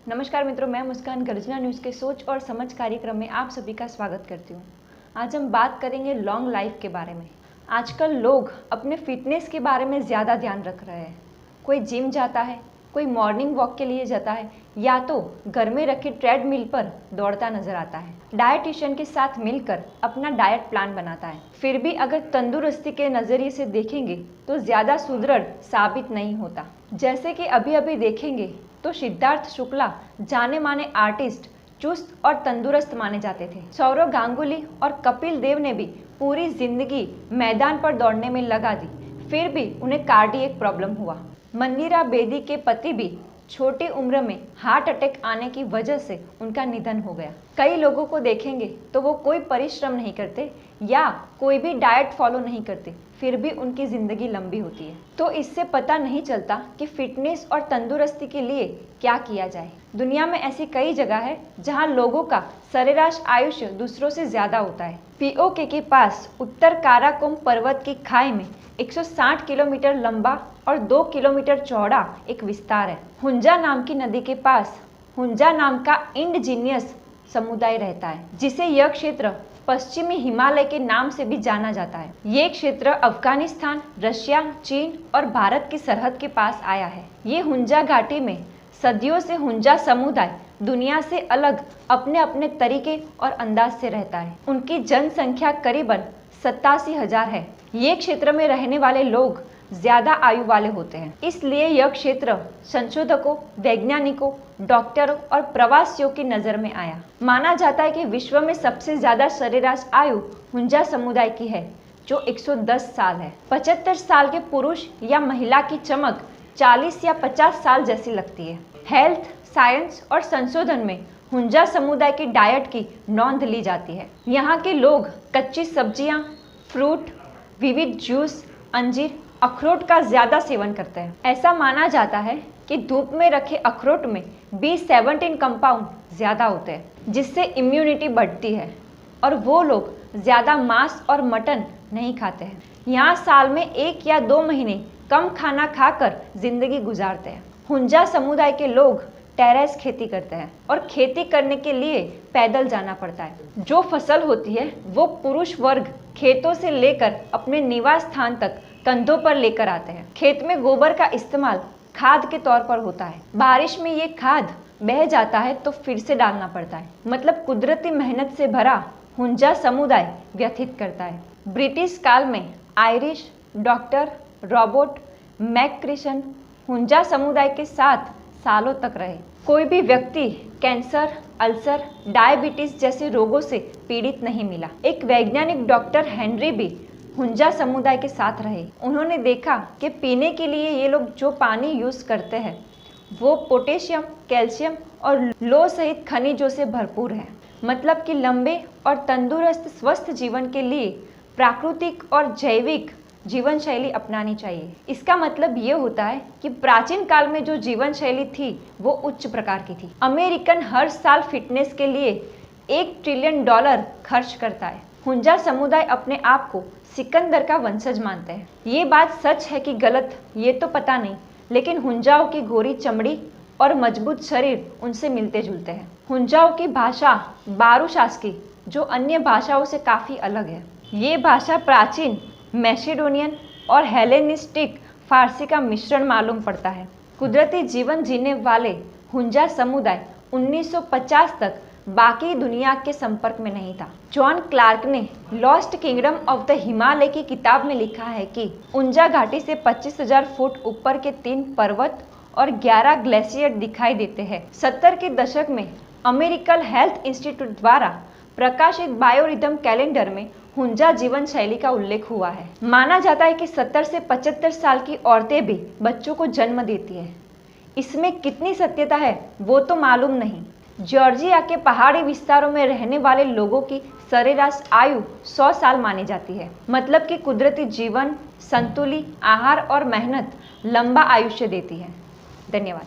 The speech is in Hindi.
नमस्कार मित्रों, मैं मुस्कान गर्जना न्यूज़ के सोच और समझ कार्यक्रम में आप सभी का स्वागत करती हूँ। आज हम बात करेंगे लॉन्ग लाइफ के बारे में। आजकल लोग अपने फिटनेस के बारे में ज़्यादा ध्यान रख रहे हैं। कोई जिम जाता है, कोई मॉर्निंग वॉक के लिए जाता है या तो घर में रखी ट्रेडमिल पर दौड़ता नजर आता है। डाइटिशियन के साथ मिलकर अपना डाइट प्लान बनाता है। फिर भी अगर तंदुरुस्ती के नज़रिए से देखेंगे तो ज़्यादा सुदृढ़ साबित नहीं होता। जैसे कि अभी देखेंगे तो सिद्धार्थ शुक्ला जाने माने आर्टिस्ट चुस्त और तंदुरुस्त माने जाते थे। सौरव गांगुली और कपिल देव ने भी पूरी जिंदगी मैदान पर दौड़ने में लगा दी, फिर भी उन्हें कार्डियक प्रॉब्लम हुआ। मंदिरा बेदी के पति भी छोटी उम्र में हार्ट अटैक आने की वजह से उनका निधन हो गया। कई लोगों को देखेंगे तो वो कोई परिश्रम नहीं करते या कोई भी डाइट फॉलो नहीं करते, फिर भी उनकी ज़िंदगी लंबी होती है। तो इससे पता नहीं चलता कि फिटनेस और तंदुरुस्ती के लिए क्या किया जाए। दुनिया में ऐसी कई जगह है जहां लोगों का सरेराश आयुष्य दूसरों से ज़्यादा होता है। पीओके के पास उत्तर काराकोरम पर्वत की खाई में 160 किलोमीटर लंबा और 2 किलोमीटर चौड़ा एक विस्तार है। हुंजा नाम की नदी के पास हुंजा नाम का इंडिजीनियस समुदाय रहता है, जिसे यह क्षेत्र पश्चिमी हिमालय के नाम से भी जाना जाता है। ये क्षेत्र अफगानिस्तान, रशिया, चीन और भारत की सरहद के पास आया है। ये हुंजा घाटी में सदियों से हुंजा समुदाय दुनिया से अलग अपने अपने तरीके और अंदाज से रहता है। उनकी जनसंख्या करीबन 87,000 है। ये क्षेत्र में रहने वाले लोग ज्यादा आयु वाले होते हैं, इसलिए यह क्षेत्र संशोधकों, वैज्ञानिकों, डॉक्टरों और प्रवासियों की नजर में आया। माना जाता है कि विश्व में सबसे ज्यादा सरेराश आयु हुंजा समुदाय की है, जो 110 साल है। 75 साल के पुरुष या महिला की चमक 40 या 50 साल जैसी लगती है। हेल्थ, साइंस और संशोधन में हुंजा समुदाय की डाइट की नोंद ली जाती है। यहाँ के लोग कच्ची सब्जियाँ, फ्रूट, विविध जूस, अंजीर, अखरोट का ज्यादा सेवन करते हैं। ऐसा माना जाता है कि धूप में रखे अखरोट में B17 कंपाउंड ज्यादा होते हैं, जिससे इम्यूनिटी बढ़ती है और वो लोग ज्यादा मांस और मटन नहीं खाते हैं। यहाँ साल में 1 या 2 महीने कम खाना खाकर जिंदगी गुजारते हैं। हुंजा समुदाय के लोग टेरेस खेती करते हैं और खेती करने के लिए पैदल जाना पड़ता है। जो फसल होती है वो पुरुष वर्ग खेतों से लेकर अपने निवास स्थान तक कंधों पर लेकर आते हैं। खेत में गोबर का इस्तेमाल खाद के तौर पर होता है। बारिश में ये खाद बह जाता है तो फिर से डालना पड़ता है। मतलब कुदरती मेहनत से भरा हुंजा समुदाय व्यतीत करता है। ब्रिटिश काल में आयरिश डॉक्टर रॉबर्ट मैकक्रिशन हुंजा समुदाय के साथ सालों तक रहे। कोई भी व्यक्ति कैंसर, अल्सर, डायबिटीज जैसे रोगों से पीड़ित नहीं मिला। एक वैज्ञानिक डॉक्टर हेनरी भी हुंजा समुदाय के साथ रहे। उन्होंने देखा कि पीने के लिए ये लोग जो पानी यूज करते हैं वो पोटेशियम, कैल्शियम और लौह सहित खनिजों से भरपूर है। मतलब कि लंबे और तंदुरुस्त स्वस्थ जीवन के लिए प्राकृतिक और जैविक जीवन शैली अपनानी चाहिए। इसका मतलब ये होता है कि प्राचीन काल में जो जीवन शैली थी वो उच्च प्रकार की थी। अमेरिकन हर साल फिटनेस के लिए $1 ट्रिलियन खर्च करता है। हुंजा समुदाय अपने आप को सिकंदर का वंशज मानते हैं। ये बात सच है कि गलत ये तो पता नहीं, लेकिन हुंजाओं की गोरी चमड़ी और मजबूत शरीर उनसे मिलते जुलते हैं। हुंजाओं की भाषा बारूशास्की जो अन्य भाषाओं से काफ़ी अलग है। ये भाषा प्राचीन मैसेडोनियन और हेलेनिस्टिक फारसी का मिश्रण मालूम पड़ता है। कुदरती जीवन जीने वाले हुंजा समुदाय 1950 तक बाकी दुनिया के संपर्क में नहीं था। जॉन क्लार्क ने lost kingdom of the Himalaya की किताब में लिखा है कि हुंजा घाटी से 25,000 फुट ऊपर के 3 पर्वत और 11 ग्लेशियर दिखाई देते हैं। 70 के दशक में अमेरिकन हेल्थ इंस्टीट्यूट द्वारा प्रकाशित बायोरिदम कैलेंडर में हुंजा जीवन शैली का उल्लेख हुआ है। माना जाता है कि 70 से 75 साल की औरतें भी बच्चों को जन्म देती हैं। इसमें कितनी सत्यता है वो तो मालूम नहीं। जॉर्जिया के पहाड़ी विस्तारों में रहने वाले लोगों की सरेराश आयु 100 साल मानी जाती है। मतलब कि कुदरती जीवन, संतुलित आहार और मेहनत लंबा आयुष्य देती है। धन्यवाद।